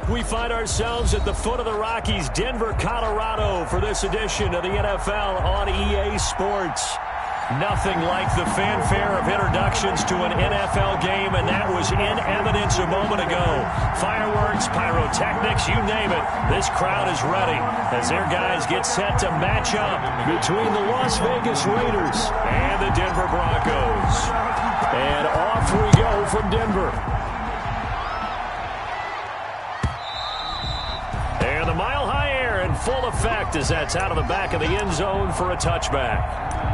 We find ourselves at the foot of the Rockies, Denver, Colorado, for this edition of the NFL on EA Sports. Nothing like the fanfare of introductions to an NFL game, and that was in evidence a moment ago. Fireworks, pyrotechnics, you name it. This crowd is ready as their guys get set to match up between the Las Vegas Raiders and the Denver Broncos. And off we go from Denver. And the mile-high air in full effect as that's out of the back of the end zone for a touchback.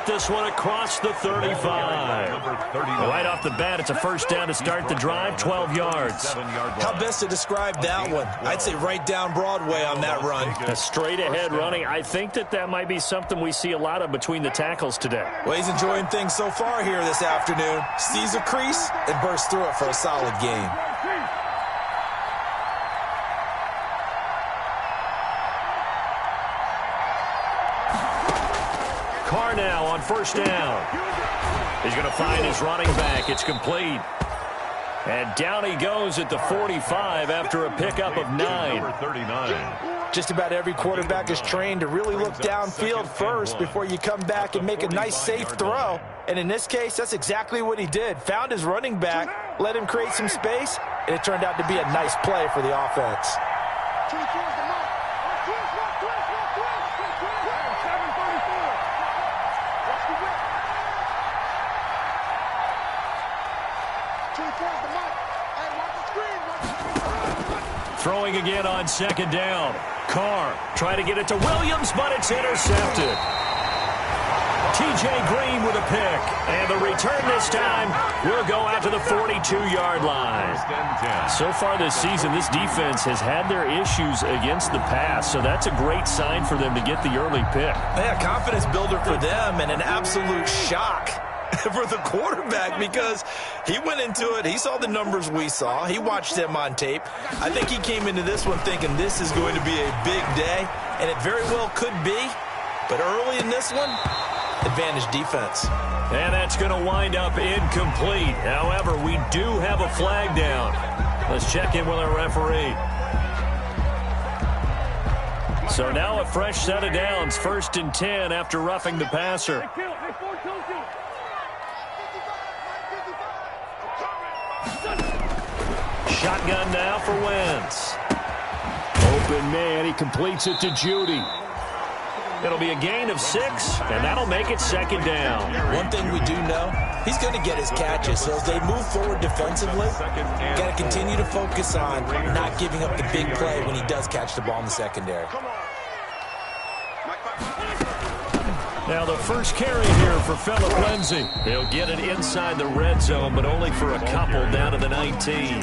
This one across the 35. Right off the bat, it's a first down to start the drive, 12 yards. How best to describe that one? I'd say right down Broadway on that run. A straight-ahead running. I think that might be something we see a lot of between the tackles today. Well, he's enjoying things so far here this afternoon. Sees a crease and bursts through it for a solid gain. Carr now on first down. He's going to find his running back. It's complete. And down he goes at the 45 after a pickup of 9. Just about every quarterback is trained to really look downfield first before you come back and make a nice, safe throw. And in this case, that's exactly what he did. Found his running back, let him create some space, and it turned out to be a nice play for the offense. Throwing again on second down. Carr trying to get it to Williams, but it's intercepted. T.J. Green with a pick. And the return this time will go out to the 42-yard line. So far this season, this defense has had their issues against the pass, so that's a great sign for them to get the early pick. Yeah, confidence builder for them and an absolute shock for the quarterback because he went into it. He saw the numbers we saw. He watched them on tape. I think he came into this one thinking this is going to be a big day, and it very well could be. But early in this one, advantage defense. And that's going to wind up incomplete. However, we do have a flag down. Let's check in with our referee. So now a fresh set of downs, 1st and 10 after roughing the passer. Shotgun now for Wentz. Open man, he completes it to Judy. It'll be a gain of 6, and that'll make it second down. One thing we do know, he's going to get his catches. So as they move forward defensively, got to continue to focus on not giving up the big play when he does catch the ball in the secondary. Now the first carry here for Phillip Lindsay. He'll get it inside the red zone, but only for a couple down to the 19.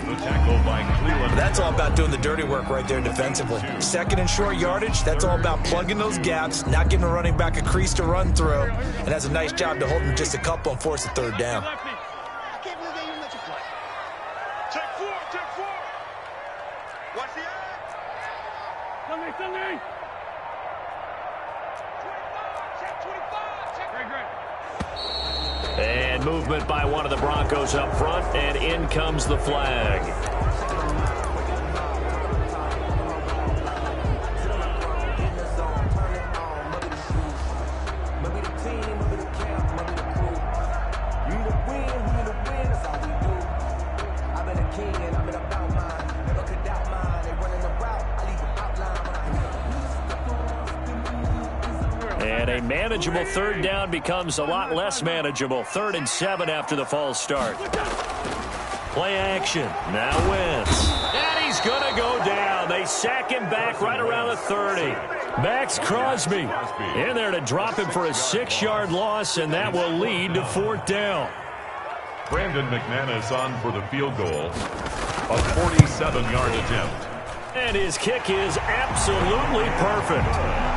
That's all about doing the dirty work right there defensively. Second and short yardage, that's all about plugging those gaps, not giving a running back a crease to run through, and has a nice job to hold him just a couple and force a third down. And movement by one of the Broncos up front, and in comes the flag. And a manageable third down becomes a lot less manageable. 3rd and 7 after the false start. Play action. Now Wentz. And he's going to go down. They They sack him back right around the 30. Max Crosby in there to drop him for a 6-yard loss, and that will lead to 4th down. Brandon McManus on for the field goal. A 47-yard attempt. And his kick is absolutely perfect.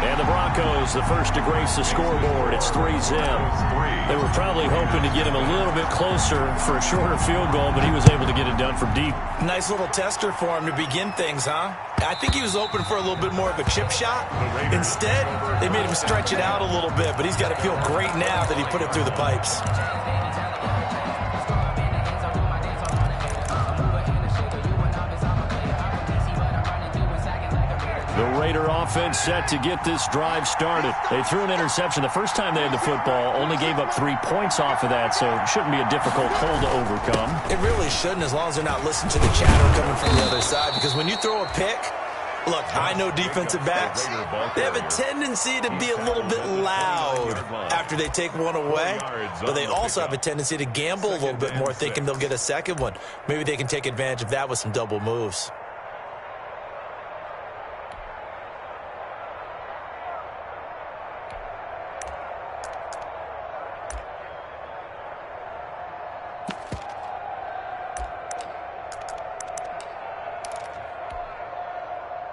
And the Broncos, the first to grace the scoreboard. It's 3-zip. They were probably hoping to get him a little bit closer for a shorter field goal, but he was able to get it done from deep. Nice little tester for him to begin things, huh? I think he was open for a little bit more of a chip shot. Instead, they made him stretch it out a little bit, but he's got to feel great now that he put it through the pipes. The Raider offense set to get this drive started. They threw an interception the first time they had the football, only gave up 3 points off of that, so it shouldn't be a difficult hole to overcome. It really shouldn't, as long as they're not listening to the chatter coming from the other side, because when you throw a pick, look, I know defensive backs, they have a tendency to be a little bit loud after they take one away, but they also have a tendency to gamble a little bit more, thinking they'll get a second one. Maybe they can take advantage of that with some double moves.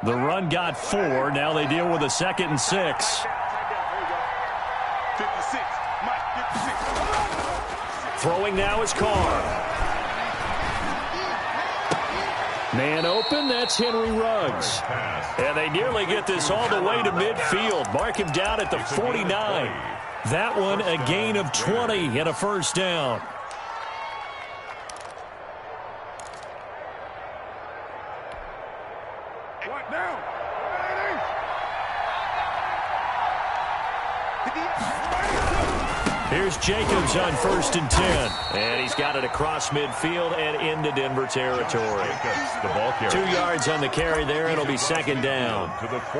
The run got 4. Now they deal with a 2nd and 6. Throwing now is Carr. Man open, that's Henry Ruggs. And they nearly get this all the way to midfield. Mark him down at the 49. That one a gain of 20 and a 1st down. Here's Jacobs on 1st and 10. And he's got it across midfield and into Denver territory. 2 yards on the carry there. It'll be 2nd down.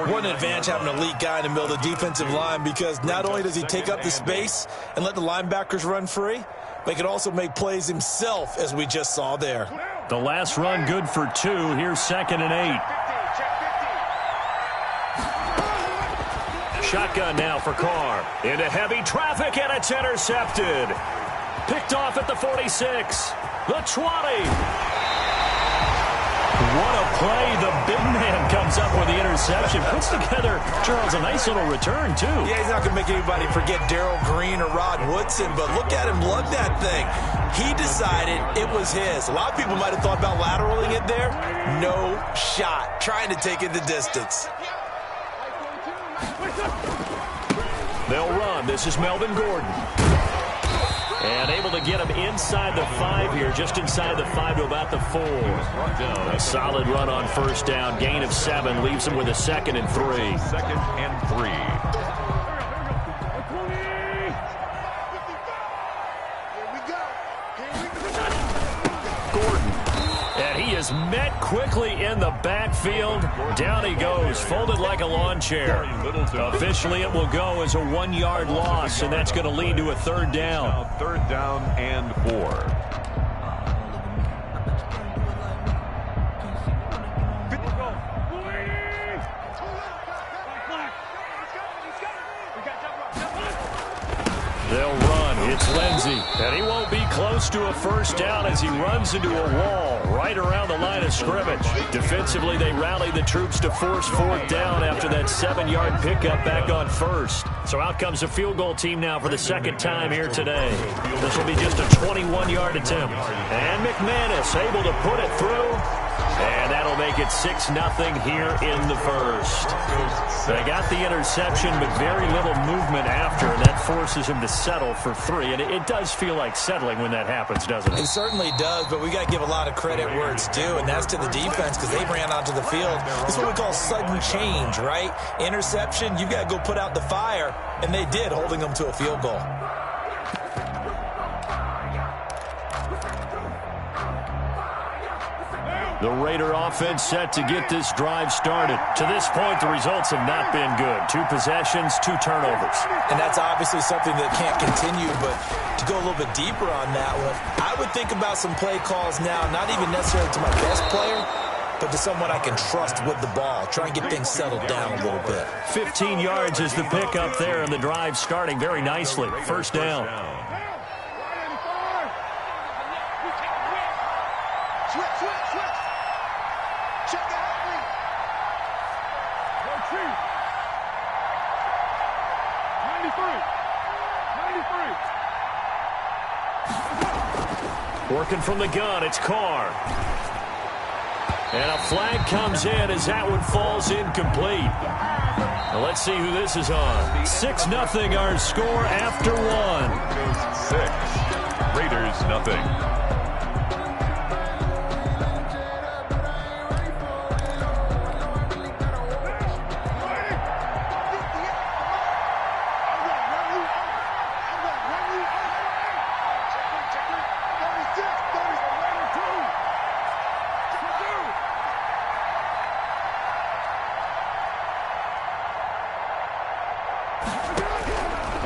What an advantage having an elite guy in the middle of the defensive line, because not only does he take up the space and let the linebackers run free, but he can also make plays himself, as we just saw there. The last run good for 2. Here's 2nd and 8. Shotgun now for Carr. Into heavy traffic, and it's intercepted. Picked off at the 46. The 20. What a play. The big man comes up with the interception. Puts together, Charles, a nice little return, too. Yeah, he's not going to make anybody forget Darrell Green or Rod Woodson, but look at him lug that thing. He decided it was his. A lot of people might have thought about lateraling it there. No shot. Trying to take it the distance. They'll run. This is Melvin Gordon. And able to get him inside the 5 here, just inside the 5 to about the 4. A solid run on 1st down. Gain of 7 leaves him with a 2nd and 3. 2nd and 3. Gordon. And he is met quickly in the backfield. Down he goes, folded like a lawn chair. Officially, it will go as a 1-yard loss, and that's going to lead to a 3rd down. 3rd down and 4. They'll run. It's Lindsey. And he won't be close to a 1st down as he runs into a wall right around the line of scrimmage. Defensively, they rally the troops to force 4th down after that 7-yard pickup back on 1st. So out comes a field goal team now for the 2nd time here today. This will be just a 21-yard attempt. And McManus able to put it through. And that'll make it 6-0 here in the 1st. They got the interception, but very little movement after, and that forces him to settle for 3. And it does feel like settling when that happens, doesn't it? It certainly does, but we got to give a lot of credit where it's due, and that's to the defense, because they ran onto the field. This is what we call sudden change, right? Interception, you've got to go put out the fire, and they did, holding them to a field goal. The Raider offense set to get this drive started. To this point, the results have not been good. 2 possessions, 2 turnovers. And that's obviously something that can't continue, but to go a little bit deeper on that one, I would think about some play calls now, not even necessarily to my best player, but to someone I can trust with the ball. Try and get things settled down a little bit. 15 yards is the pickup there, and the drive starting very nicely. First down. Working from the gun, it's Carr. And a flag comes in as that one falls incomplete. Now let's see who this is on. 6-0 our score after one. 6. Raiders nothing.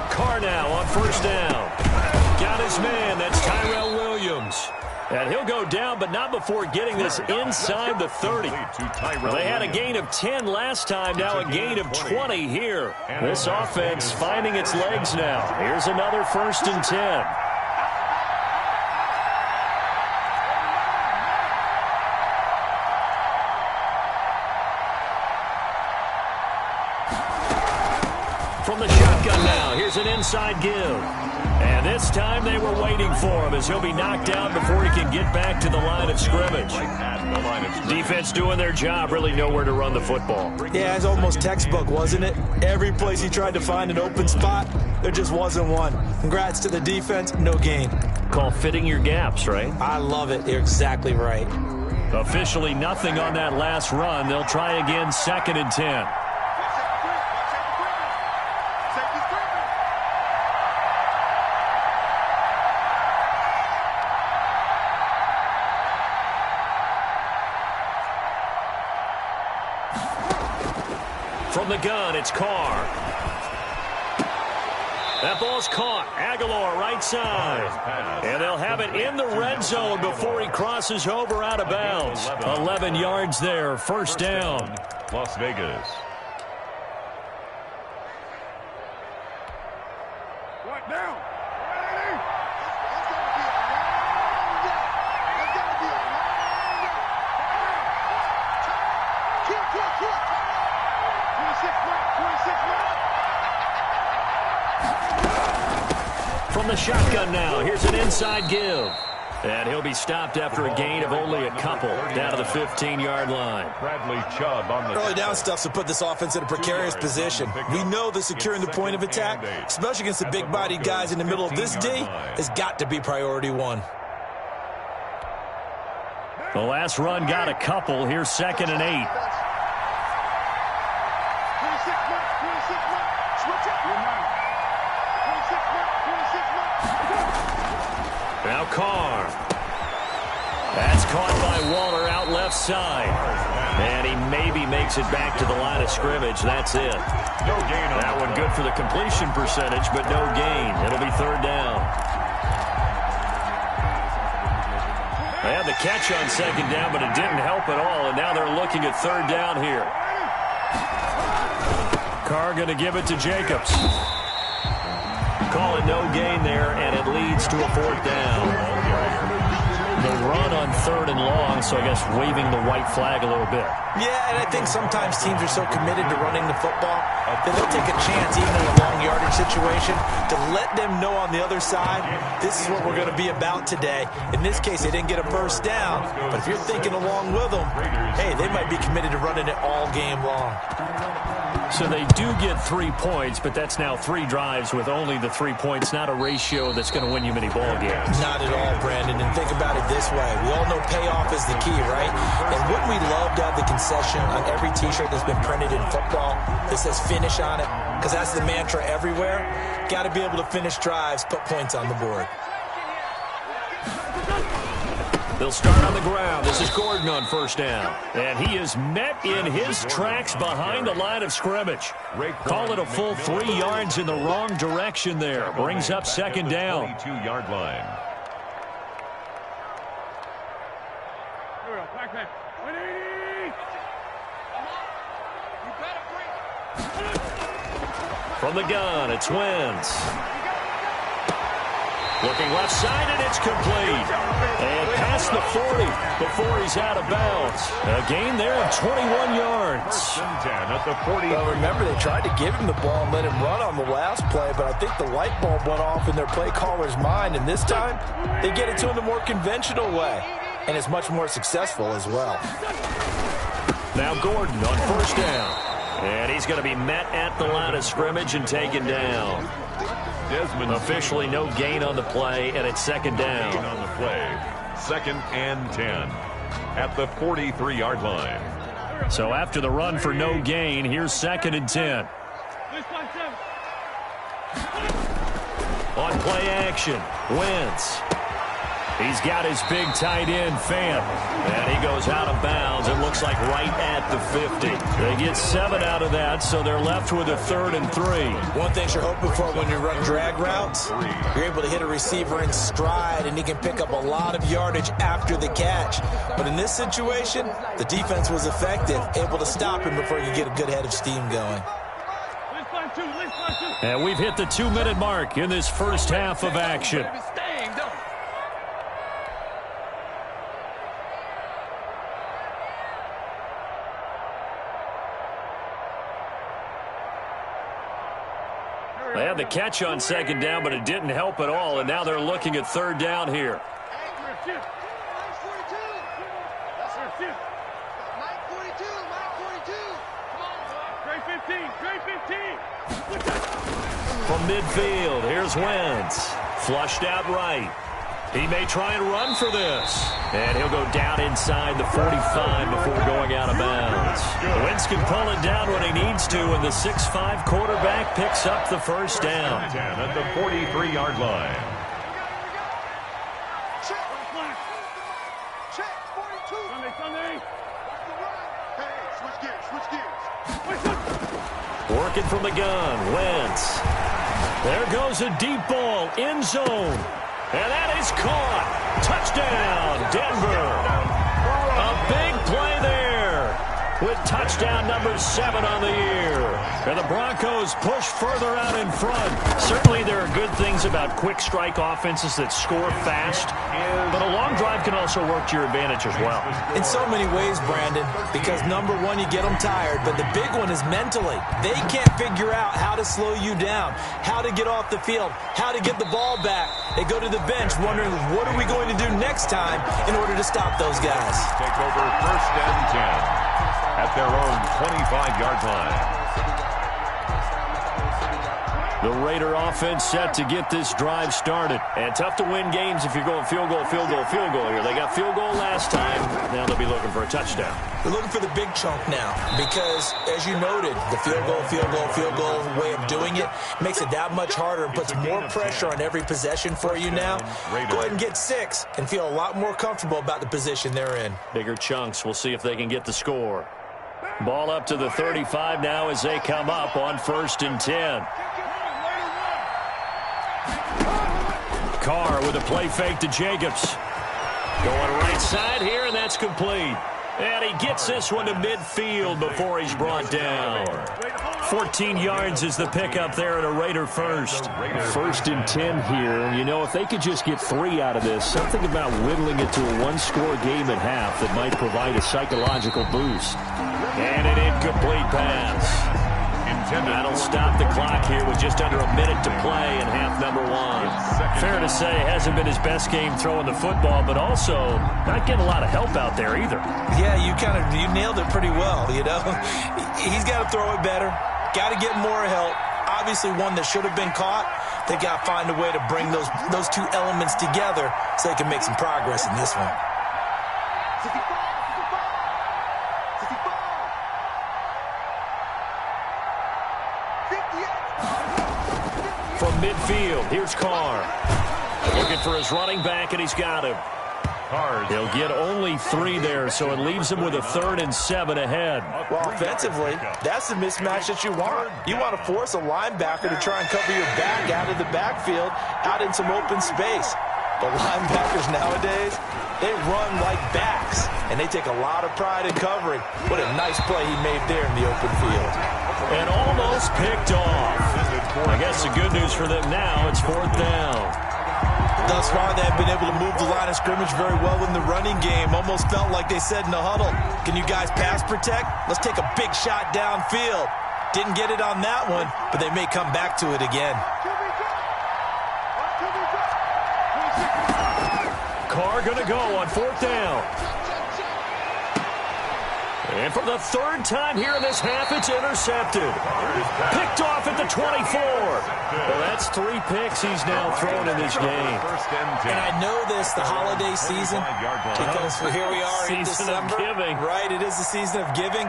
Carr now on first down. Got his man. That's Tyrell Williams. And he'll go down, but not before getting this inside the 30. They had a gain of 10 last time, now a gain of 20 here. This offense finding its legs now. Here's another 1st and 10. From the shotgun now, here's an inside give. And this time they were waiting for him as he'll be knocked down before he can get back to the line of scrimmage. Defense doing their job, really nowhere to run the football. Yeah, it's almost textbook, wasn't it? Every place he tried to find an open spot, there just wasn't one. Congrats to the defense, no gain. Call fitting your gaps, right? I love it. You're exactly right. Officially nothing on that last run. They'll try again, 2nd and 10. From the gun, it's Carr. That ball's caught. Aguilar right side. And they'll have it in the red zone before he crosses over out of bounds. 11 yards there, first down. Las Vegas. Right now. From the shotgun now, here's an inside give. And he'll be stopped after a gain of only a couple down to the 15-yard line. Bradley Chubb on the Early down stuff to put this offense in a precarious position. We know that securing the point of attack, especially against the big-bodied guys in the middle of this D, has got to be priority one. The last run got a couple. Here's 2nd and 8. Now Carr. That's caught by Waller out left side. And he maybe makes it back to the line of scrimmage. That's it. No gain on that one. Good for the completion percentage, but no gain. It'll be 3rd down. They had the catch on 2nd down, but it didn't help at all. And now they're looking at 3rd down here. Carr going to give it to Jacobs. Call it no gain there, and it leads to a 4th down. The run on 3rd and long, so I guess waving the white flag a little bit. Yeah, and I think sometimes teams are so committed to running the football that they'll take a chance, even in a long yardage situation, to let them know on the other side, this is what we're going to be about today. In this case, they didn't get a first down, but if you're thinking along with them, hey, they might be committed to running it all game long. So they do get 3 points, but that's now 3 drives with only the 3 points, not a ratio that's going to win you many ball games. Not at all, Brandon, and think about it this way. We all know payoff is the key, right? And wouldn't we love to have the concession on every T-shirt that's been printed in football that says finish on it? Because that's the mantra everywhere. Got to be able to finish drives, put points on the board. They'll start on the ground. This is Gordon on first down. And he is met in his tracks behind the line of scrimmage. Call it a full 3 yards in the wrong direction there. Brings up 2nd down. 22-yard line. Back. 180. From the gun, it's Wentz. Looking left side, and it's complete. And past the 40 before he's out of bounds. A gain there of 21 yards. At the 40. Well, remember, they tried to give him the ball and let him run on the last play, but I think the light bulb went off in their play caller's mind, and this time they get it to him the more conventional way, and it's much more successful as well. Now Gordon on first down. And he's going to be met at the line of scrimmage and taken down. Desmond officially no gain on the play, and it's second down. On the play, 2nd and 10 at the 43-yard line. So after the run for no gain, here's 2nd and 10. On play action, Wentz. He's got his big tight end, Fant. And he goes out of bounds. It looks like right at the 50. They get 7 out of that, so they're left with a 3rd and 3. One thing you're hoping for when you run drag routes, you're able to hit a receiver in stride, and he can pick up a lot of yardage after the catch. But in this situation, the defense was effective, able to stop him before he could get a good head of steam going. And we've hit the 2-minute mark in this first half of action. They had the catch on 2nd down, but it didn't help at all, and now they're looking at 3rd down here. From midfield, here's Wentz. Flushed out right. He may try and run for this. And he'll go down inside the 45 before going out of bounds. Wentz can pull it down when he needs to, and the 6'5" quarterback picks up the first down. At the 43-yard line. Working from the gun, Wentz. There goes a deep ball, end zone. And that is caught. Touchdown, Denver. A big play there with touchdown number 7 on the year. And the Broncos push further out in front. Certainly there are good things about quick strike offenses that score fast, but a long drive can also work to your advantage as well. In so many ways, Brandon, because number one, you get them tired, but the big one is mentally. They can't figure out how to slow you down, how to get off the field, how to get the ball back. They go to the bench wondering, what are we going to do next time in order to stop those guys? Take over 1st and 10 at their own 25-yard line. The Raider offense set to get this drive started. And tough to win games if you're going field goal, field goal, field goal here. They got field goal last time. Now they'll be looking for a touchdown. They're looking for the big chunk now because, as you noted, the field goal way of doing it makes it that much harder and puts more pressure on every possession for you now. Go ahead and get 6 and feel a lot more comfortable about the position they're in. Bigger chunks. We'll see if they can get the score. Ball up to the 35 now as they come up on 1st and 10. Carr with a play fake to Jacobs. Going right side here, and that's complete. And he gets this one to midfield before he's brought down. 14 yards is the pickup there at a Raider first. 1st and 10 here. You know, if they could just get 3 out of this, something about whittling it to a 1-score game at half that might provide a psychological boost. And an incomplete pass. That'll stop the clock here with just under a minute to play in half number 1. Fair to say, hasn't been his best game throwing the football, but also not getting a lot of help out there either. Yeah, you nailed it pretty well, you know. He's got to throw it better, got to get more help. Obviously one that should have been caught. They got to find a way to bring those two elements together so they can make some progress in this one. From midfield, here's Carr. Looking for his running back, and he's got him. He'll get only 3 there, so it leaves him with a 3rd and 7 ahead. Well, offensively, that's the mismatch that you want. You want to force a linebacker to try and cover your back out of the backfield, out in some open space. But linebackers nowadays, they run like backs, and they take a lot of pride in covering. What a nice play he made there in the open field. and almost picked off. I guess the good news for them now, it's 4th down. Thus far, they've been able to move the line of scrimmage very well in the running game. Almost felt like they said in the huddle, can you guys pass protect? Let's take a big shot downfield. Didn't get it on that one, but they may come back to it again. Carr going to go on 4th down. And for the 3rd time here in this half, it's intercepted. Picked off at the 24. Well, that's 3 picks he's now thrown in this game. And I know this, the holiday season, because here we are in December. Season of giving. Right, it is the season of giving.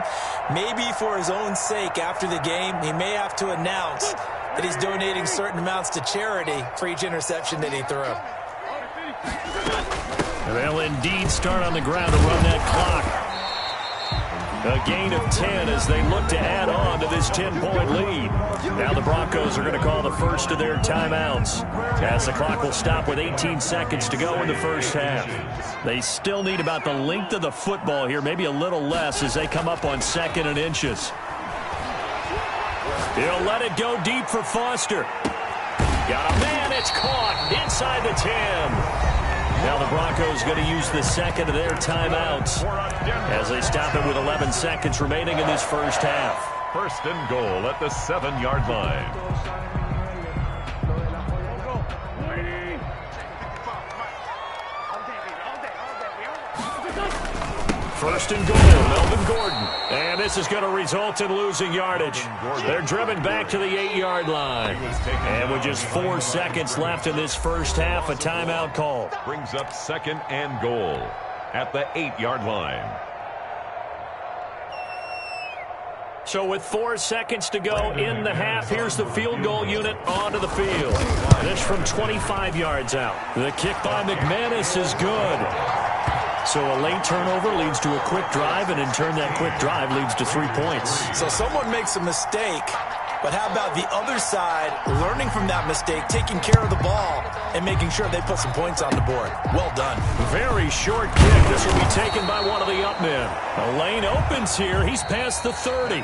Maybe for his own sake after the game, he may have to announce that he's donating certain amounts to charity for each interception that he threw. They'll indeed start on the ground to run that clock. A gain of 10 as they look to add on to this 10-point lead. Now the Broncos are going to call the first of their timeouts, as the clock will stop with 18 seconds to go in the first half. They still need about the length of the football here, maybe a little less, as they come up on 2nd and inches. He'll let it go deep for Foster. Got a man, it's caught inside the 10. Now the Broncos going to use the second of their timeouts as they stop it with 11 seconds remaining in this first half. 1st and goal at the 7-yard line. 1st and goal, Melvin Gordon. And this is going to result in losing yardage. They're driven back to the 8-yard line. And with just 4 seconds left in this first half, a timeout call. Brings up 2nd and goal at the 8-yard line. So with 4 seconds to go in the half, here's the field goal unit onto the field. This from 25 yards out. The kick by McManus is good. So a late turnover leads to a quick drive, and in turn that quick drive leads to 3 points. So someone makes a mistake, but how about the other side learning from that mistake, taking care of the ball, and making sure they put some points on the board? Well done. Very short kick. This will be taken by one of the up men. A lane opens here. He's past the 30.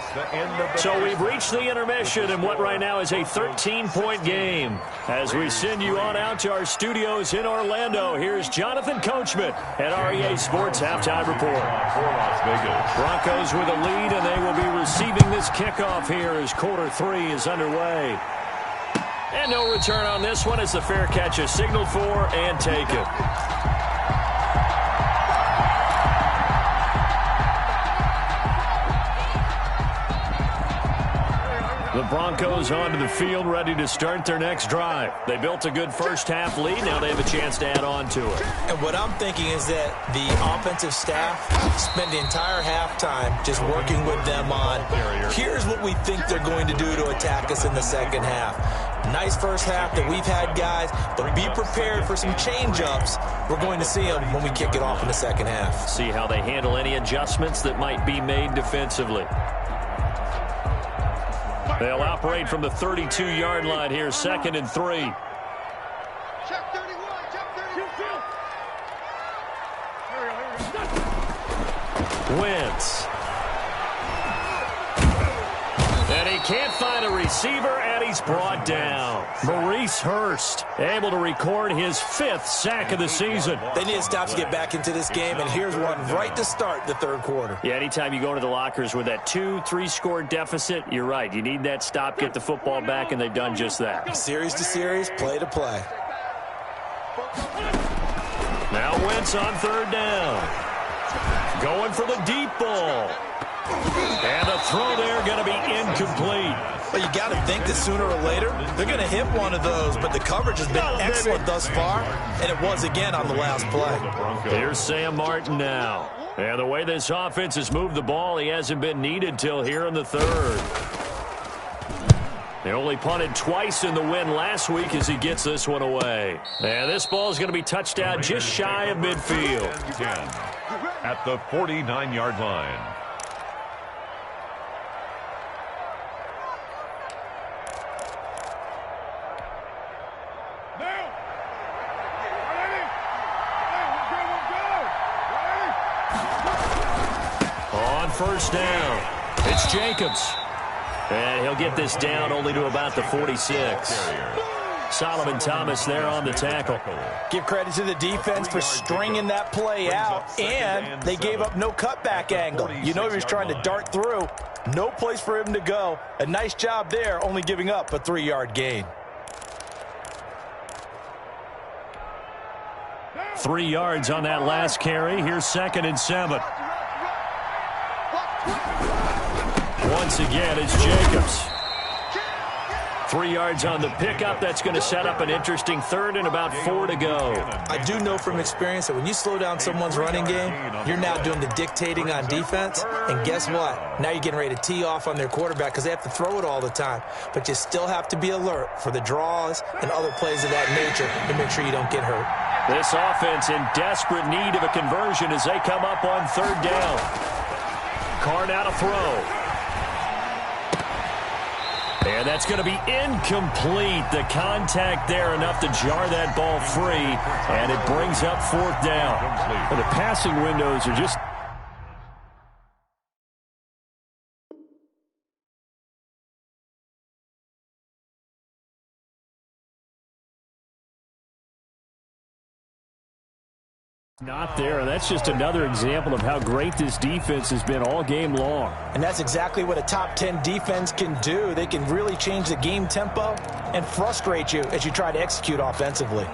So we've reached the intermission in what right now is a 13-point game. As we send you on out to our studios in Orlando, here's Jonathan Coachman at REA Sports Halftime Report. For Las Vegas. Broncos with a lead, and they will be receiving this kickoff here as quarter 3 is underway. And no return on this one as the fair catch is signaled for and taken. The Broncos onto the field, ready to start their next drive. They built a good first half lead. Now they have a chance to add on to it. And what I'm thinking is that the offensive staff spend the entire halftime just working with them on, here's what we think they're going to do to attack us in the second half. Nice first half that we've had, guys, but be prepared for some change-ups. We're going to see them when we kick it off in the second half. See how they handle any adjustments that might be made defensively. They'll operate from the 32-yard line here, 2nd and 3. Check 31, check 32. Wentz. And he can't find a receiver, and he's brought down. Maurice Hurst able to record his 5th sack of the season. They need to stop to get back into this game, and here's one right to start the third quarter. Yeah, anytime you go to the lockers with that 2-3 score deficit, you're right. You need that stop, get the football back, and they've done just that. Series to series, play to play. Now Wentz on 3rd down. Going for the deep ball. And the throw there going to be incomplete. Well, you got to think that sooner or later they're going to hit one of those, but the coverage has been excellent thus far, and it was again on the last play. Here's Sam Martin now. And the way this offense has moved the ball, he hasn't been needed till here in the 3rd. They only punted twice in the win last week as he gets this one away. And this ball is going to be touched out just shy of midfield. At the 49-yard line. On 1st down, it's Jacobs. And he'll get this down only to about the 46. Solomon Thomas there on the tackle. Give credit to the defense for stringing that play out, and they gave up no cutback angle. You know he was trying to dart through. No place for him to go. A nice job there, only giving up a 3-yard gain. 3 yards on that last carry. Here's 2nd and 7. Once again, it's Jacobs. 3 yards on the pickup. That's going to set up an interesting 3rd and about 4 to go. I do know from experience that when you slow down someone's running game, you're now doing the dictating on defense. And guess what? Now you're getting ready to tee off on their quarterback because they have to throw it all the time. But you still have to be alert for the draws and other plays of that nature to make sure you don't get hurt. This offense in desperate need of a conversion as they come up on 3rd down. Carr now to throw. And that's going to be incomplete. The contact there enough to jar that ball free, and it brings up 4th down. Well, the passing windows are just... not there, and that's just another example of how great this defense has been all game long. And that's exactly what a top 10 defense can do. They can really change the game tempo and frustrate you as you try to execute offensively.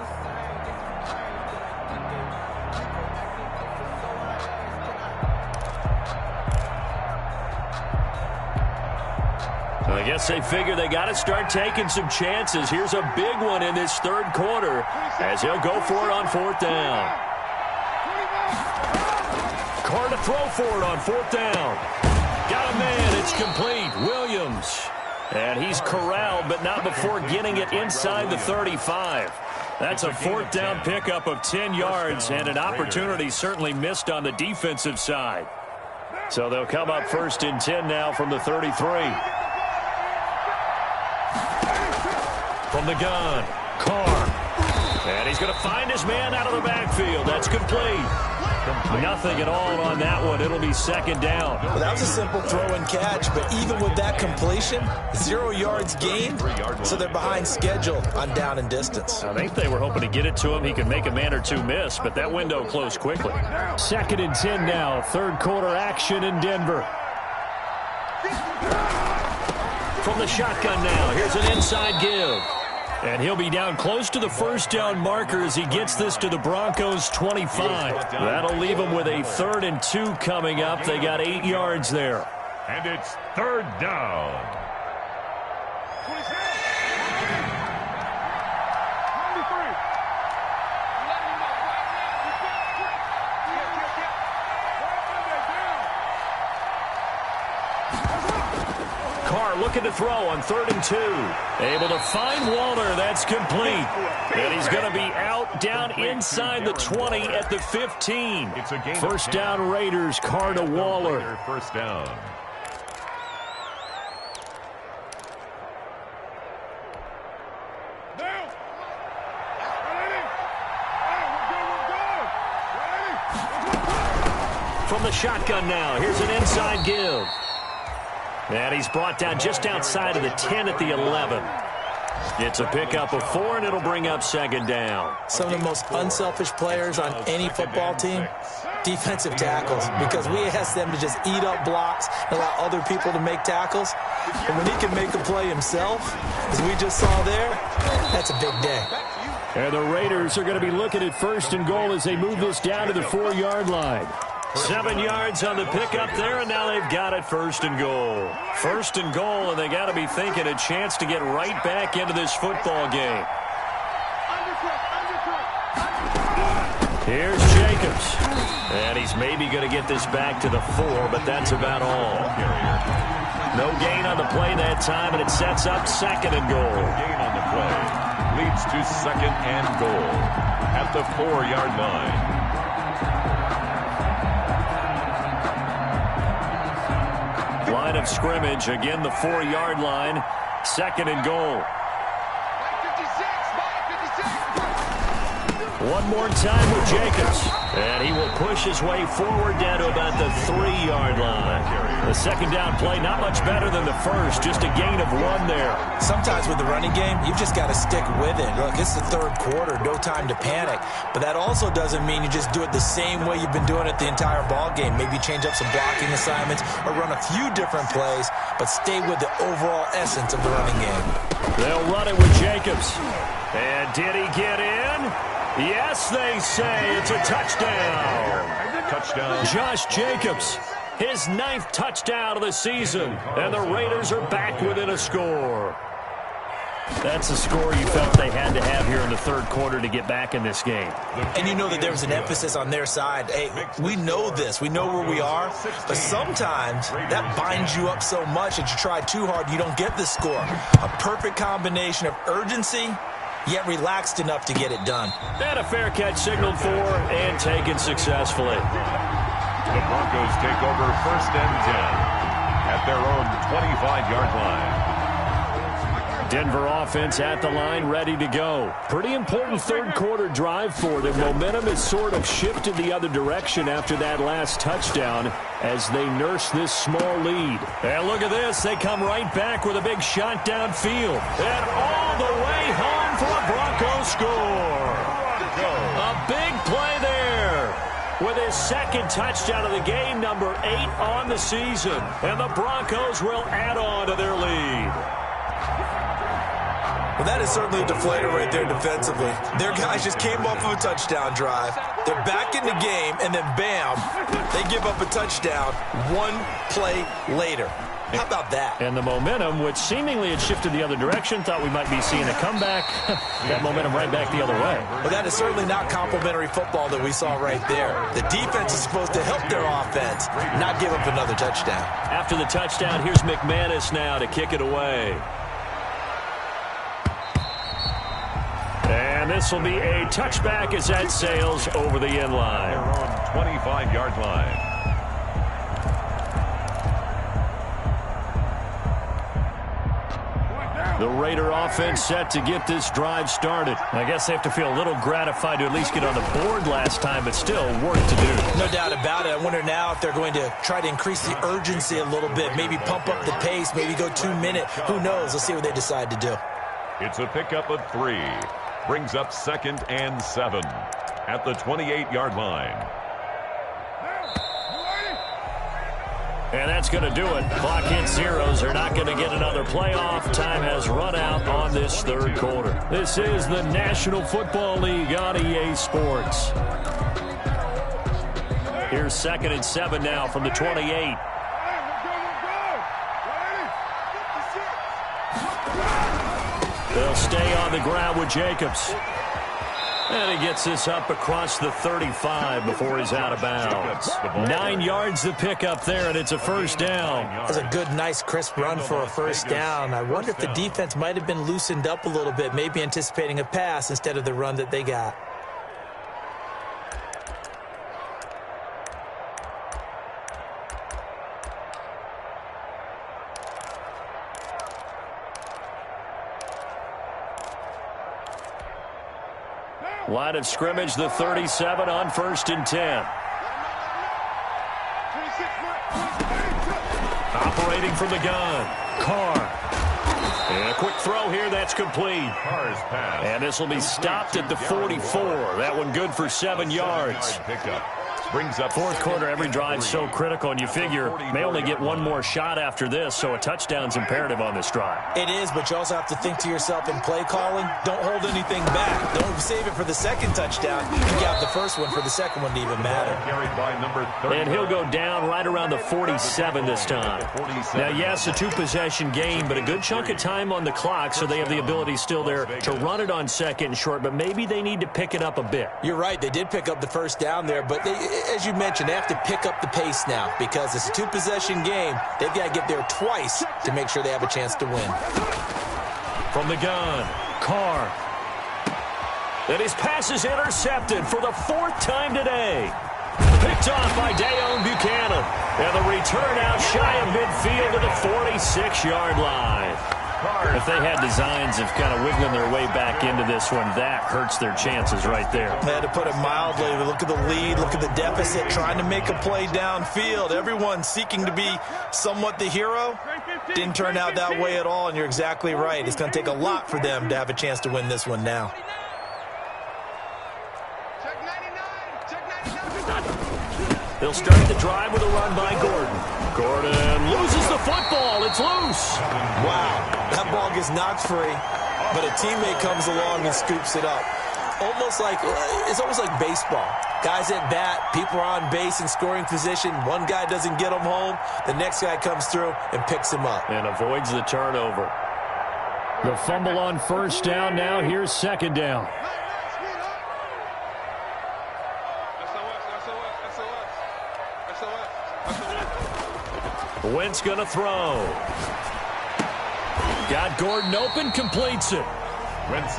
I guess they figure they got to start taking some chances. Here's a big one in this 3rd quarter as he'll go for it on 4th down. Carr to throw for it on 4th down. Got a man. It's complete. Williams. And he's corralled, but not before getting it inside the 35. That's a 4th down pickup of 10 yards and an opportunity certainly missed on the defensive side. So they'll come up 1st and 10 now from the 33. From the gun, Carr. And he's going to find his man out of the backfield. That's complete. Nothing at all on that one. It'll be 2nd down. Well, that was a simple throw and catch, but even with that completion, 0 yards gained, so they're behind schedule on down and distance. I think they were hoping to get it to him. He could make a man or two miss, but that window closed quickly. 2nd and 10 now. 3rd quarter action in Denver. From the shotgun now. Here's an inside give. And he'll be down close to the 1st down marker as he gets this to the Broncos' 25. That'll leave him with a 3rd and 2 coming up. They got 8 yards there. And it's 3rd down. Looking to throw on 3rd and 2. Able to find Waller. That's complete. And he's going to be out down inside the 20 at the 15. 1st down Raiders. Carr to Waller. 1st down. From the shotgun now. Here's an inside give. And he's brought down just outside of the 10 at the 11. It's a pickup of 4, and it'll bring up 2nd down. Some of the most unselfish players on any football team, defensive tackles, because we ask them to just eat up blocks and allow other people to make tackles. And when he can make a play himself, as we just saw there, that's a big day. And the Raiders are going to be looking at 1st and goal as they move this down to the 4-yard line. 7 yards on the pickup there, and now they've got it 1st and goal. 1st and goal, and they got to be thinking a chance to get right back into this football game. Here's Jacobs. And he's maybe going to get this back to the 4, but that's about all. No gain on the play that time, and it sets up 2nd and goal. Gain on the play leads to 2nd and goal at the 4-yard line. Line of scrimmage, again the 4-yard line, 2nd and goal. One more time with Jacobs. And he will push his way forward down to about the 3-yard line. The second down play, not much better than the first. Just a gain of 1 there. Sometimes with the running game, you've just got to stick with it. Look, it's the third quarter, no time to panic. But that also doesn't mean you just do it the same way you've been doing it the entire ball game. Maybe change up some blocking assignments or run a few different plays, but stay with the overall essence of the running game. They'll run it with Jacobs. And did he get in? Yes, they say it's a touchdown. Touchdown. Josh Jacobs, his 9th touchdown of the season, and the Raiders are back within a score. That's a score you felt they had to have here in the third quarter to get back in this game. And you know that there was an emphasis on their side. Hey, we know this. We know where we are. But sometimes that binds you up so much that you try too hard, you don't get the score. A perfect combination of urgency, yet relaxed enough to get it done. And a fair catch signaled for and taken successfully. The Broncos take over 1st and 10 at their own 25-yard line. Denver offense at the line, ready to go. Pretty important third quarter drive for them. Momentum has sort of shifted the other direction after that last touchdown as they nurse this small lead. And look at this. They come right back with a big shot downfield. And all the way home for a Broncos score. A big play there with his 2nd touchdown of the game, number 8 on the season. And the Broncos will add on to their lead. Well, that is certainly a deflator right there defensively. Their guys just came off of a touchdown drive. They're back in the game, and then bam, they give up a touchdown 1 play later. How about that? And the momentum, which seemingly had shifted the other direction, thought we might be seeing a comeback. That momentum right back the other way. Well, that is certainly not complimentary football that we saw right there. The defense is supposed to help their offense, not give up another touchdown. After the touchdown, here's McManus now to kick it away. And this will be a touchback as that sails over the end line. They're on 25-yard line. The Raider offense set to get this drive started. I guess they have to feel a little gratified to at least get on the board last time, but still work to do. No doubt about it. I wonder now if they're going to try to increase the urgency a little bit, maybe pump up the pace, maybe go 2-minute. Who knows? Let's see what they decide to do. It's a pickup of 3. Brings up 2nd and 7 at the 28-yard line. And that's going to do it. Clock hits zeros. They're not going to get another playoff. Time has run out on this third quarter. This is the National Football League on EA Sports. Here's 2nd and 7 now from the 28. They'll stay on the ground with Jacobs. And he gets this up across the 35 before he's out of bounds. 9 yards to pick up there, and it's a first down. That's a good, nice, crisp run for a first down. I wonder if the defense might have been loosened up a little bit, maybe anticipating a pass instead of the run that they got. Line of scrimmage, the 37 on 1st and 10. Operating from the gun, Carr. And a quick throw here, that's complete. Carr's pass. And this will be stopped at the 44. That one good for 7 yards. Pickup. Brings up Fourth quarter, every drive so critical, and you figure may only get one more shot after this, so a touchdown's imperative on this drive. It is, but you also have to think to yourself in play calling, don't hold anything back. Don't save it for the second touchdown. You got the first one for the second one to even matter. Carried by number 30. And he'll go down right around the 47 this time. Now, yes, a 2-possession game, but a good chunk of time on the clock, so they have the ability still there to run it on 2nd and short, but maybe they need to pick it up a bit. You're right. They did pick up the first down there, but as you mentioned, they have to pick up the pace now because it's a 2-possession game. They've got to get there twice to make sure they have a chance to win. From the gun, Carr. And his pass is intercepted for the 4th time today. Picked off by Dayon Buchanan. And the return out shy of midfield to the 46-yard line. If they had designs of kind of wiggling their way back into this one, that hurts their chances right there. They had to put it mildly. Look at the lead. Look at the deficit. Trying to make a play downfield. Everyone seeking to be somewhat the hero. Didn't turn out that way at all, and you're exactly right. It's going to take a lot for them to have a chance to win this one now. They'll start the drive with a run by Gordon. Gordon loses the football. It's loose. Wow. That ball gets knocked free, but a teammate comes along and scoops it up. It's almost like baseball. Guys at bat, people are on base in scoring position. One guy doesn't get him home. The next guy comes through and picks him up. And avoids the turnover. The fumble on first down now. Here's second down. Wentz going to throw. Got Gordon open, completes it.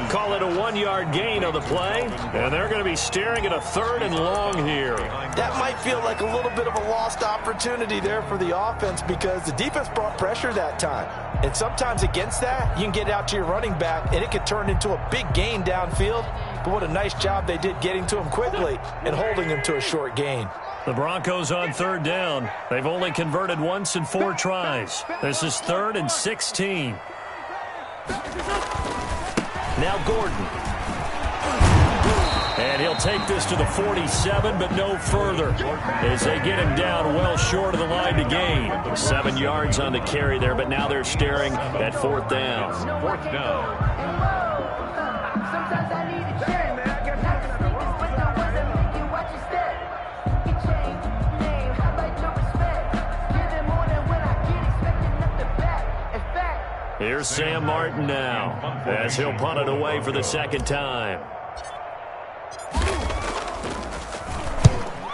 Call it a 1-yard gain on the play. And they're going to be staring at a 3rd and long here. That might feel like a little bit of a lost opportunity there for the offense because the defense brought pressure that time. And sometimes against that, you can get out to your running back, and it could turn into a big gain downfield. But what a nice job they did getting to him quickly and holding him to a short gain. The Broncos on 3rd down. They've only converted once in 4 tries. This is 3rd and 16. Now Gordon. And he'll take this to the 47, but no further as they get him down well short of the line to gain. 7 yards on the carry there, but now they're staring at 4th down. 4th down. Here's Sam Martin now as he'll punt it away for the 2nd time.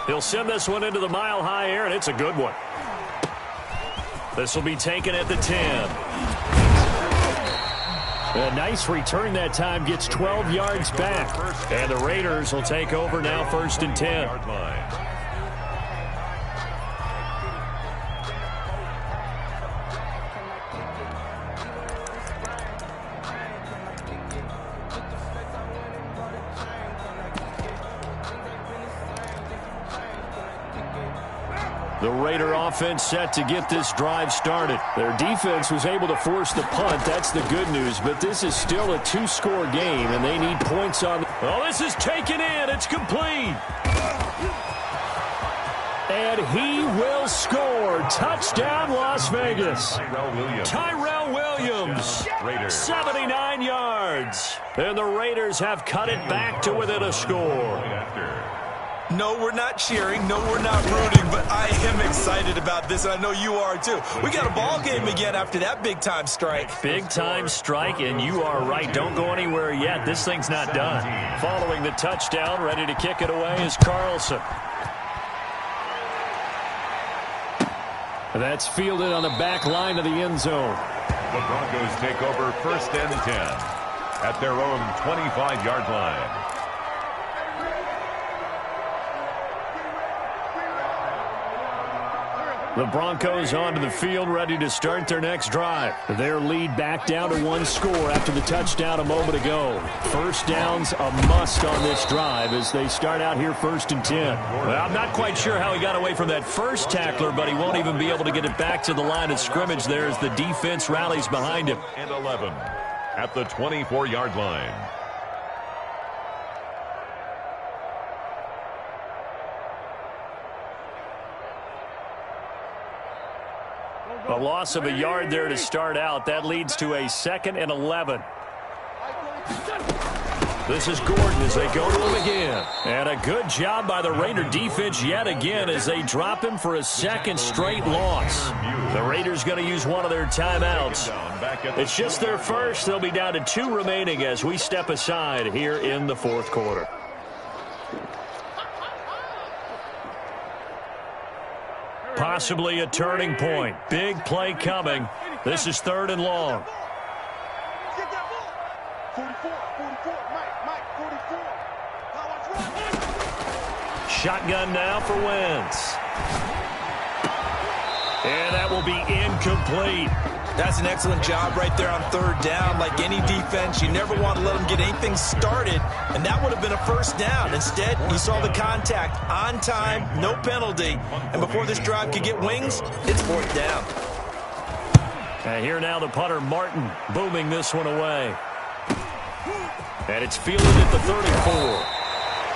He'll send this one into the mile-high air, and it's a good one. This will be taken at the 10. A nice return that time, gets 12 yards back. And the Raiders will take over now 1st and 10. The Raider offense set to get this drive started. Their defense was able to force the punt. That's the good news. But this is still a 2-score game, and they need points on. Oh, this is taken in. It's complete. And he will score. Touchdown, Las Vegas. Tyrell Williams. 79 yards. And the Raiders have cut it back to within a score. No, we're not cheering. No, we're not rooting, but I am excited about this, and I know you are too. We got a ball game again after that big-time strike. Big-time strike, and you are right. Don't go anywhere yet. This thing's not done. Following the touchdown, ready to kick it away is Carlson. That's fielded on the back line of the end zone. The Broncos take over 1st and 10 at their own 25-yard line. The Broncos onto the field, ready to start their next drive. Their lead back down to 1 score after the touchdown a moment ago. 1st down's a must on this drive as they start out here 1st and 10. Well, I'm not quite sure how he got away from that first tackler, but he won't even be able to get it back to the line of scrimmage there as the defense rallies behind him. And 11 at the 24-yard line. A loss of a yard there to start out. That leads to a 2nd and 11. This is Gordon as they go to him again. And a good job by the Raider defense yet again as they drop him for a 2nd straight loss. The Raiders going to use one of their timeouts. It's just their first. They'll be down to 2 remaining as we step aside here in the 4th quarter. Possibly a turning point. Big play coming. This is 3rd and long. Shotgun now for Wentz. And that will be incomplete. That's an excellent job right there on third down. Like any defense, you never want to let them get anything started, and that would have been a first down. Instead, you saw the contact on time, no penalty, and before this drive could get wings, it's fourth down. And here now the punter, Martin, booming this one away. And it's fielded at the 34.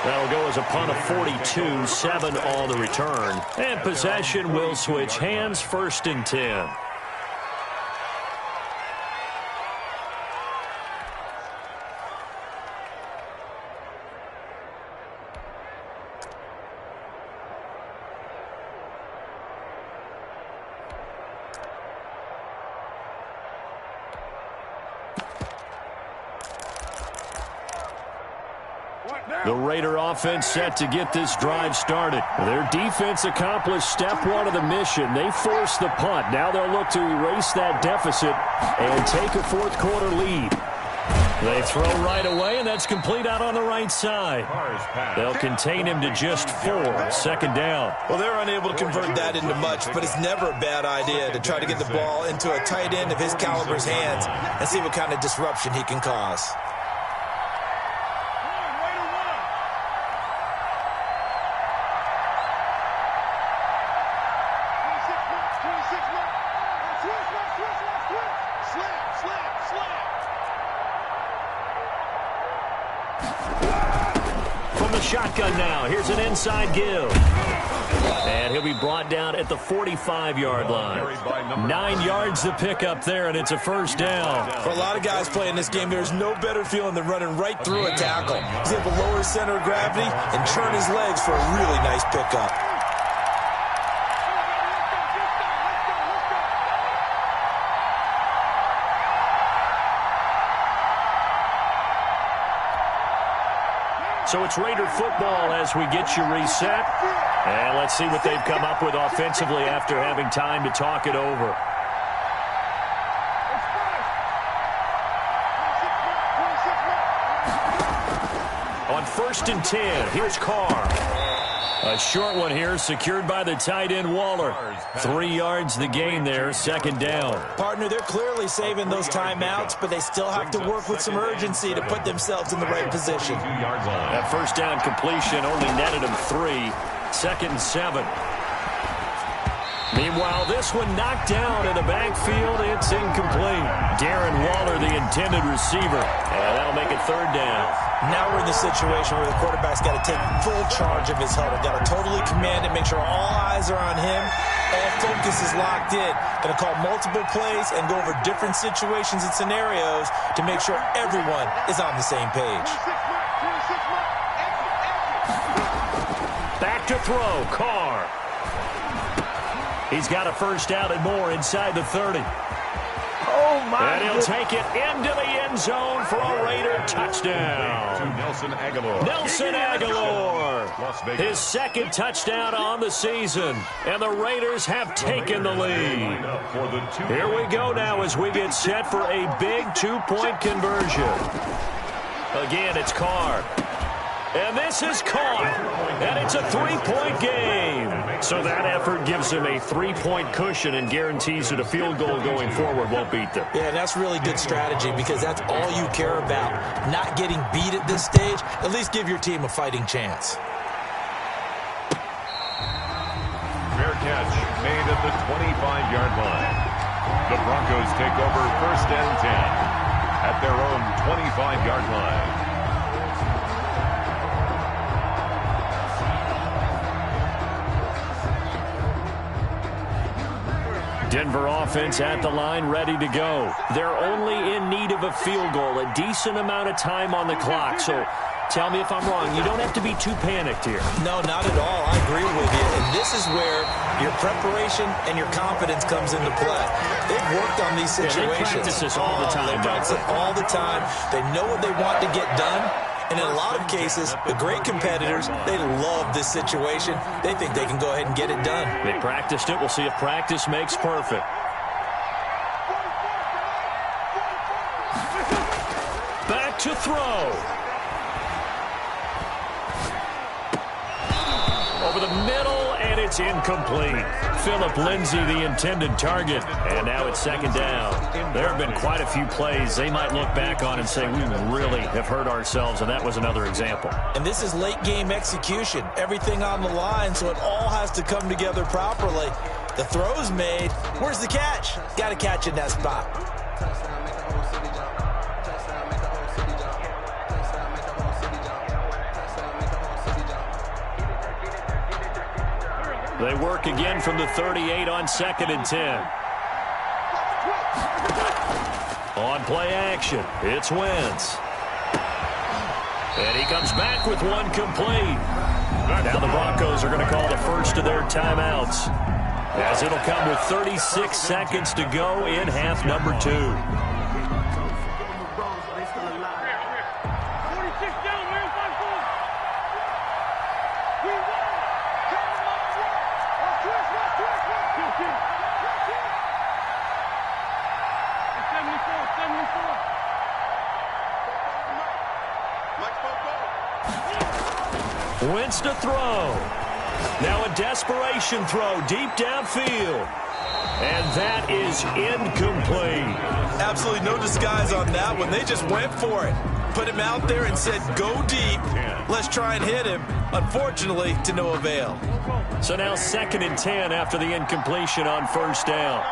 That'll go as a punt of 42, 7 on the return. And possession will switch hands, 1st and 10. The Raider offense set to get this drive started. Their defense accomplished step one of the mission. They forced the punt. Now they'll look to erase that deficit and take a fourth quarter lead. They throw right away, and that's complete out on the right side. They'll contain him to just 4, 2nd down. Well, they're unable to convert that into much, but it's never a bad idea to try to get the ball into a tight end of his caliber's hands and see what kind of disruption he can cause. Shotgun now. Here's an inside give. And he'll be brought down at the 45-yard line. 9 yards to pick up there, and it's a first down. For a lot of guys playing this game, there's no better feeling than running right through a tackle. He's able to lower his center of gravity and turn his legs for a really nice pickup. So it's Raider football as we get you reset. And let's see what they've come up with offensively after having time to talk it over. On 1st and 10, here's Carr. A short one here, secured by the tight end Waller. 3 yards the gain there, 2nd down. Partner, they're clearly saving those timeouts, but they still have to work with some urgency to put themselves in the right position. That first down completion only netted him 3, 2nd and 7. Meanwhile, this one knocked down in the backfield. It's incomplete. Darren Waller, the intended receiver. And that'll make it 3rd down. Now we're in the situation where the quarterback's got to take full charge of his huddle. Got to totally command it, make sure all eyes are on him. All focus is locked in. Going to call multiple plays and go over different situations and scenarios to make sure everyone is on the same page. Back to throw, Carr. He's got a first down and more inside the 30. Oh, my. And he'll take it into the end zone for a Raider touchdown. Nelson Aguilar. Nelson Aguilar. His 2nd touchdown on the season. And the Raiders have taken the lead. Here we go now as we get set for a big 2-point conversion. Again, it's Carr. And this is caught. And it's a 3-point game. So that effort gives them a 3-point cushion and guarantees that a field goal going forward won't beat them. Yeah, that's really good strategy because that's all you care about. Not getting beat at this stage. At least give your team a fighting chance. Fair catch made at the 25-yard line. The Broncos take over 1st and 10 at their own 25-yard line. Denver offense at the line, ready to go. They're only in need of a field goal, a decent amount of time on the clock. So tell me if I'm wrong. You don't have to be too panicked here. No, not at all. I agree with you. And this is where your preparation and your confidence comes into play. They've worked on these situations. Yeah, they practice this all the time. They practice it all the time. They know what they want to get done. And in a lot of cases, the great competitors, they love this situation. They think they can go ahead and get it done. They practiced it. We'll see if practice makes perfect. Back to throw. Over the middle, and and it's incomplete. Phillip Lindsay, the intended target, and now it's second down. There have been quite a few plays they might look back on and say, we really have hurt ourselves, and that was another example. And this is late-game execution. Everything on the line, so it all has to come together properly. The throw's made. Where's the catch? Got to catch in that spot. They work again from the 38 on 2nd and 10. On play action, it's Wentz. And he comes back with one complete. Now the Broncos are going to call the first of their timeouts, as it'll come with 36 seconds to go in half number 2. Wentz to throw. Now a desperation throw deep downfield. And that is incomplete. Absolutely no disguise on that one. They just went for it. Put him out there and said, go deep. Let's try and hit him. Unfortunately, to no avail. So now 2nd and 10 after the incompletion on first down.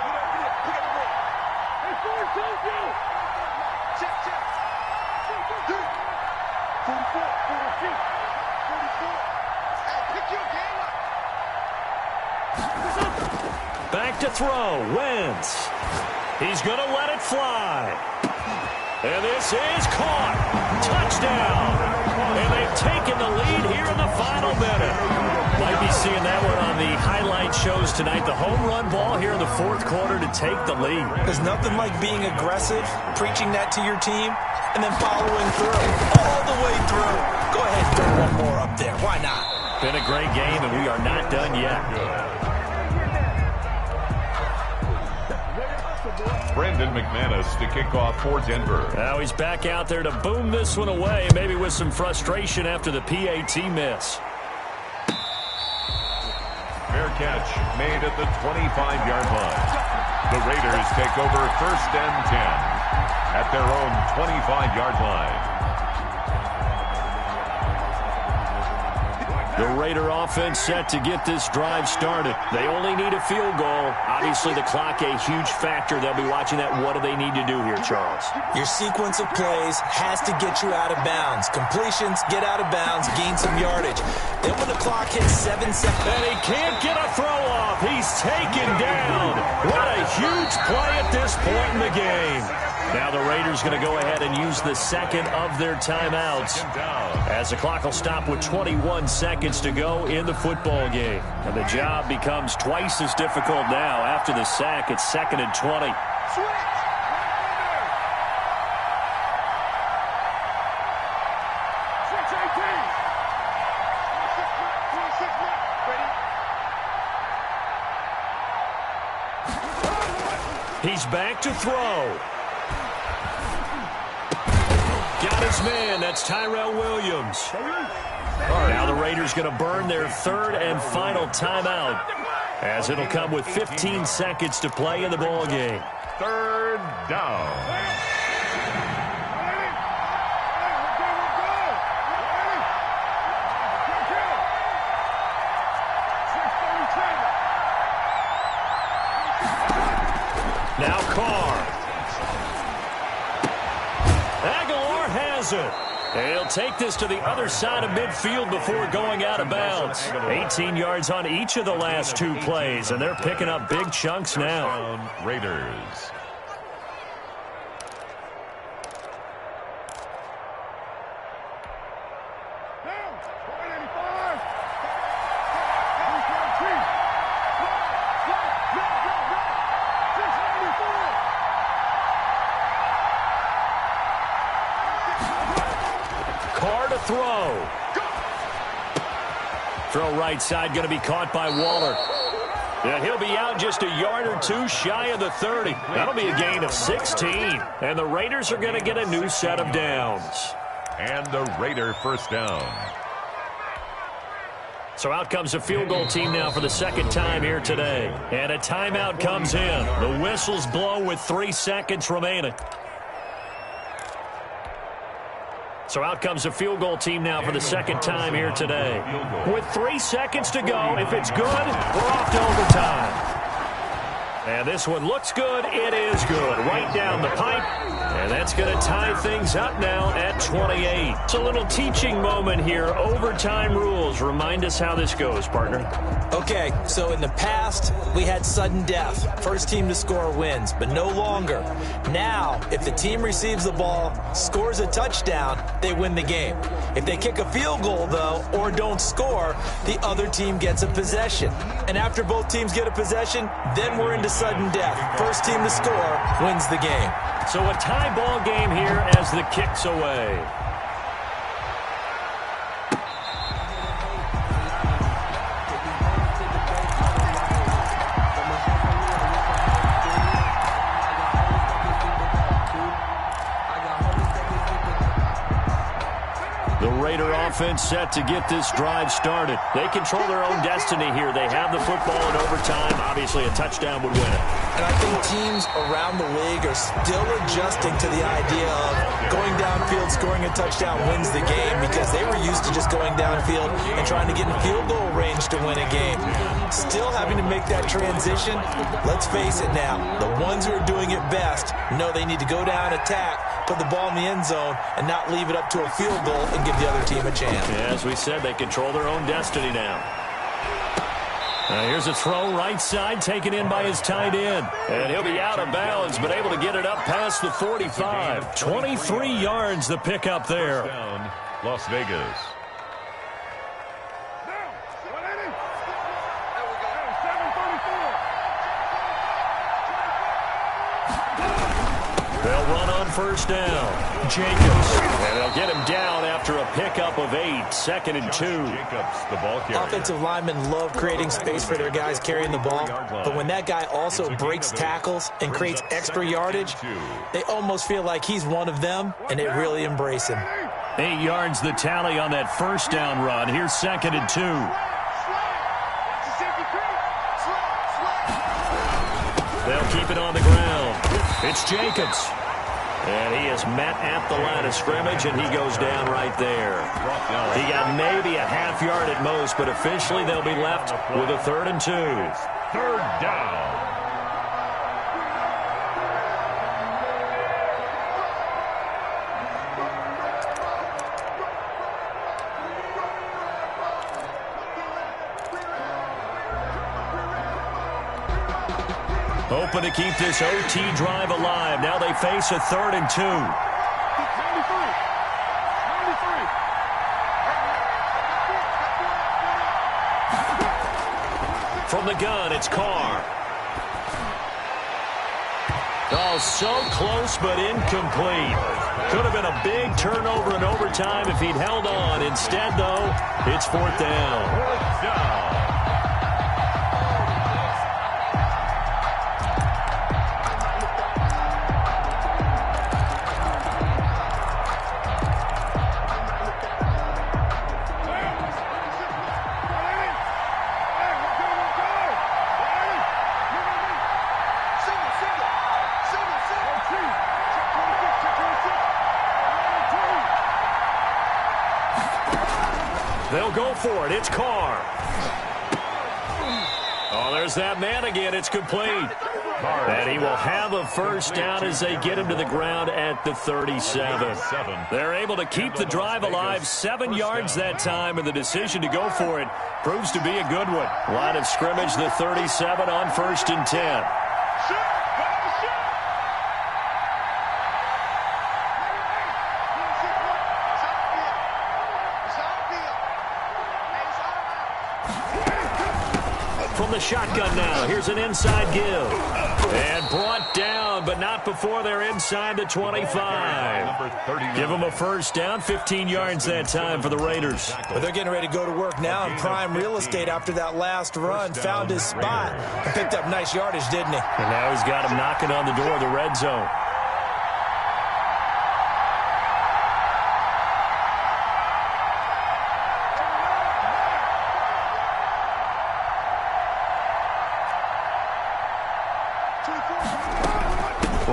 Back to throw, Wentz. He's going to let it fly. And this is caught. Touchdown. And they've taken the lead here in the final minute. Might be seeing that one on the highlight shows tonight. The home run ball here in the 4th quarter to take the lead. There's nothing like being aggressive, preaching that to your team, and then following through. All the way through. Go ahead and throw one more up there. Why not? Been a great game, and we are not done yet. Brendan McManus to kick off for Denver. Now he's back out there to boom this one away, maybe with some frustration after the PAT miss. Fair catch made at the 25-yard line. The Raiders take over 1st and 10 at their own 25-yard line. The Raider offense set to get this drive started. They only need a field goal. Obviously, the clock a huge factor. They'll be watching that. What do they need to do here, Charles? Your sequence of plays has to get you out of bounds. Completions, get out of bounds, gain some yardage. Then when the clock hits 7 seconds. And he can't get a throw off. He's taken down. What a huge play at this point in the game. Now the Raiders going to go ahead and use the second of their timeouts, as the clock will stop with 21 seconds to go in the football game. And the job becomes twice as difficult now after the sack. It's 2nd and 20. He's back to throw. Got his man. That's Tyrell Williams. Now the Raiders going to burn their 3rd and final timeout, as it'll come with 15 seconds to play in the ball game. 3rd down. Now Carr. Aguilar has it. He'll take this to the other side of midfield before going out of bounds. 18 yards on each of the last 2 plays, and they're picking up big chunks now. Raiders. Throw right side, going to be caught by Waller. Yeah, he'll be out just a yard or 2 shy of the 30. That'll be a gain of 16. And the Raiders are going to get a new set of downs. And the Raider first down. So out comes a field goal team now for the second time here today. And a timeout comes in. The whistles blow with 3 seconds remaining. So out comes a field goal team now for the second time here today. With 3 seconds to go, if it's good, we're off to overtime. And this one looks good. It is good. Right down the pipe. And that's going to tie things up now at 28. It's a little teaching moment here. Overtime rules. Remind us how this goes, partner. Okay, so in the past, we had sudden death. First team to score wins, but no longer. Now, if the team receives the ball, scores a touchdown, they win the game. If they kick a field goal, though, or don't score, the other team gets a possession. And after both teams get a possession, then we're into sudden death. First team to score wins the game. So a tie ball game here as the kick's away. The Raider offense set to get this drive started. They control their own destiny here. They have the football in overtime. Obviously, a touchdown would win it. And I think teams around the league are still adjusting to the idea of going downfield, scoring a touchdown wins the game, because they were used to just going downfield and trying to get in field goal range to win a game. Still having to make that transition. Let's face it now, the ones who are doing it best know they need to go down, attack, put the ball in the end zone, and not leave it up to a field goal and give the other team a chance. Yeah, as we said, they control their own destiny now. Here's a throw right side, taken in by his tight end. And he'll be out of bounds, but able to get it up past the 45. 23 yards the pickup there. Down, Las Vegas. They'll run on first down. Jacobs. And they'll get him down after a pickup of 8. 2nd and 2. Jacobs, the ball carrier. Offensive linemen love creating space for their guys carrying the ball, but when that guy also breaks tackles and creates extra yardage, they almost feel like he's one of them, and they really embrace him. 8 yards the tally on that first down run. Here's 2nd and 2. They'll keep it on the ground. It's Jacobs. And he is met at the line of scrimmage, and he goes down right there. He got maybe a half yard at most, but officially they'll be left with a 3rd and 2. 3rd down. Hoping to keep this OT drive alive. Now they face a 3rd and 2. From the gun, it's Carr. Oh, so close but incomplete. Could have been a big turnover in overtime if he'd held on. Instead, though, it's 4th down. 4th down. They'll go for it. It's Carr. Oh, there's that man again. It's complete. And he will have a first down as they get him to the ground at the 37. They're able to keep the drive alive. 7 yards that time, and the decision to go for it proves to be a good one. Line of scrimmage, the 37 on 1st and 10. From the shotgun now, here's an inside give. And brought down, but not before they're inside the 25. Give them a first down, 15 yards that time for the Raiders. But they're getting ready to go to work now in prime real estate after that last run. Found his spot and picked up nice yardage, didn't he? And now he's got him knocking on the door of the red zone.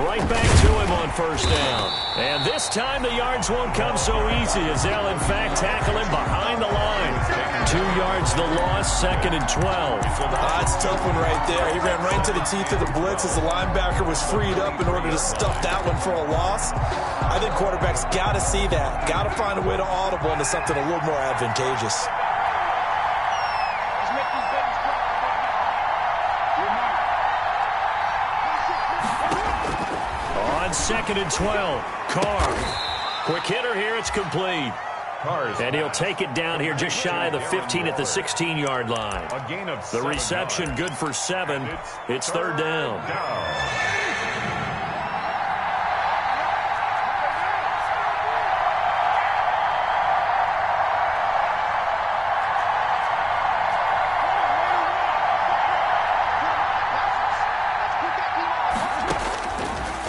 Right back to him on first down. And this time the yards won't come so easy as they'll, in fact, tackle him behind the line. 2 yards the loss, 2nd and 12. That's a tough one right there. He ran right into the teeth of the blitz as the linebacker was freed up in order to stuff that one for a loss. I think quarterbacks got to see that. Got to find a way to audible into something a little more advantageous. On 2nd and 12, Carr. Quick hitter here, it's complete. And he'll take it down here just shy of the 15 at the 16-yard line. A gain of The reception good for 7. It's 3rd down.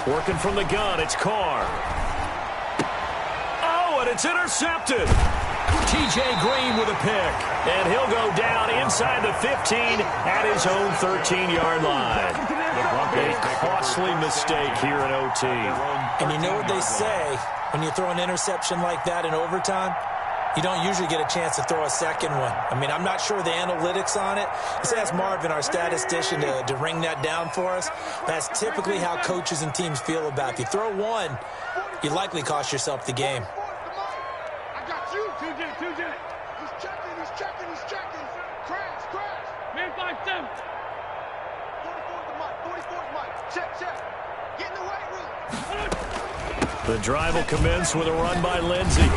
Working from the gun, it's Carr. Oh, and it's intercepted. T.J. Green with a pick. And he'll go down inside the 15 at his own 13-yard line. A costly mistake here in OT. And you know what they say, when you throw an interception like that in overtime, you don't usually get a chance to throw a second one. I mean, I'm not sure the analytics on it. Let's ask Marvin, our statistician, to ring that down for us. That's typically how coaches and teams feel about it. If you throw one, you likely cost yourself the game. I got you. 2J. He's checking. Crash. Man, 5-7. 44's the mic. 44's mic. Check. Get in the weight room. The drive will commence with a run by Lindsey.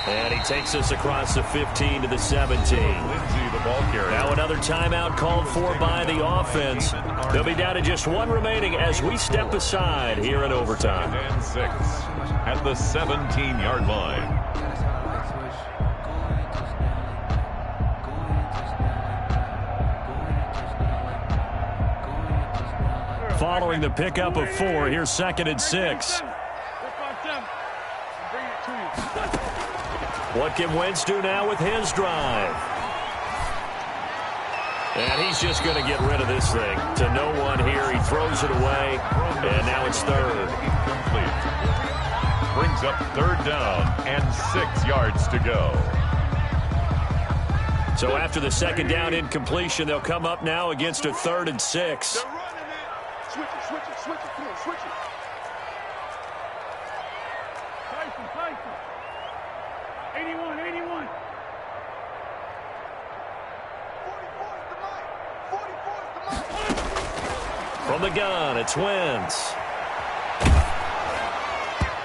And he takes us across the 15 to the 17. Lindsey, the ball carrier. Now another timeout called for by the offense. They'll be down to just 1 remaining as we step aside here in overtime. 2nd and 6 at the 17-yard line. Following the pickup of 4, here's 2nd and 6. What can Wentz do now with his drive? And he's just going to get rid of this thing to no one here. He throws it away, and now it's 3rd. Complete. Brings up 3rd down and 6 yards to go. So after the 2nd down incompletion, they'll come up now against a 3rd and 6. They're running it. Switch it. Come on, switch it. Tyson. 81. 44's the mic. From the gun, it's Wentz.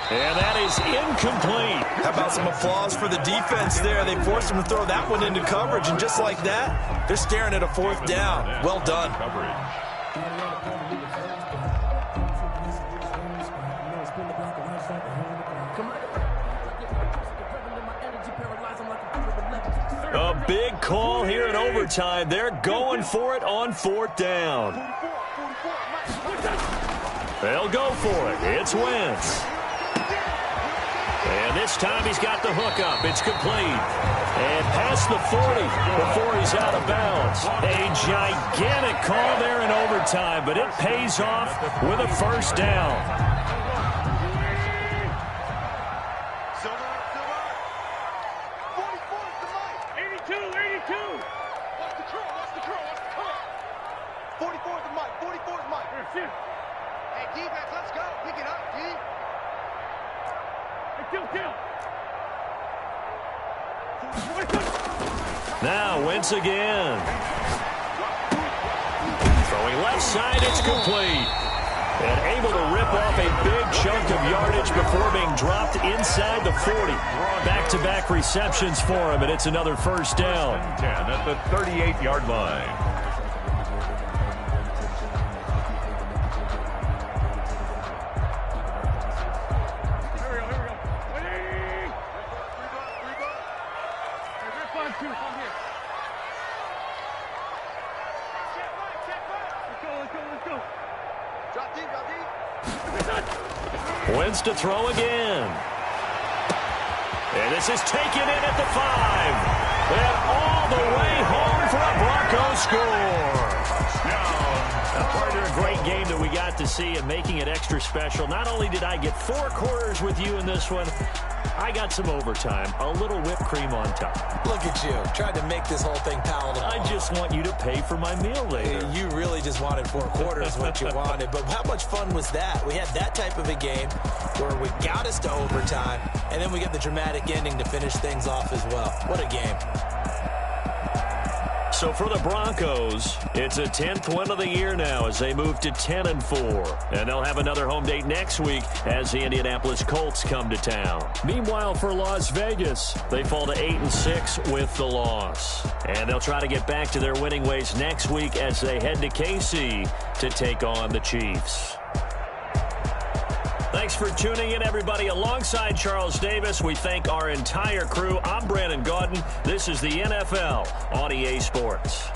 And that is incomplete. How about some applause for the defense there? They forced him to throw that one into coverage, and just like that, they're staring at a 4th down. Well done. Coverage. A big call here in overtime. They're going for it on 4th down. They'll go for it. It's Wentz. And this time he's got the hook up. It's complete. And past the 40 before he's out of bounds. A gigantic call there in overtime, but it pays off with a 1st down. Now Wentz again. Throwing left side, it's complete. And able to rip off a big chunk of yardage before being dropped inside the 40. Back-to-back receptions for him, and it's another 1st down. 10 at the 38-yard line. Wentz to throw again. And this is taken in at the 5. And all the way home for a Broncos score. Partner, a great game that we got to see and making it extra special. Not only did I get 4 quarters with you in this one, I got some overtime, a little whipped cream on top. Look at you, trying to make this whole thing palatable. I just want you to pay for my meal later. You really just wanted 4 quarters, what you wanted. But how much fun was that? We had that type of a game where we got us to overtime, and then we get the dramatic ending to finish things off as well. What a game. So for the Broncos, it's a 10th win of the year now as they move to 10-4. And they'll have another home date next week as the Indianapolis Colts come to town. Meanwhile, for Las Vegas, they fall to 8-6 with the loss. And they'll try to get back to their winning ways next week as they head to KC to take on the Chiefs. Thanks for tuning in, everybody. Alongside Charles Davis, we thank our entire crew. I'm Brandon Gaudin. This is the NFL on EA Sports.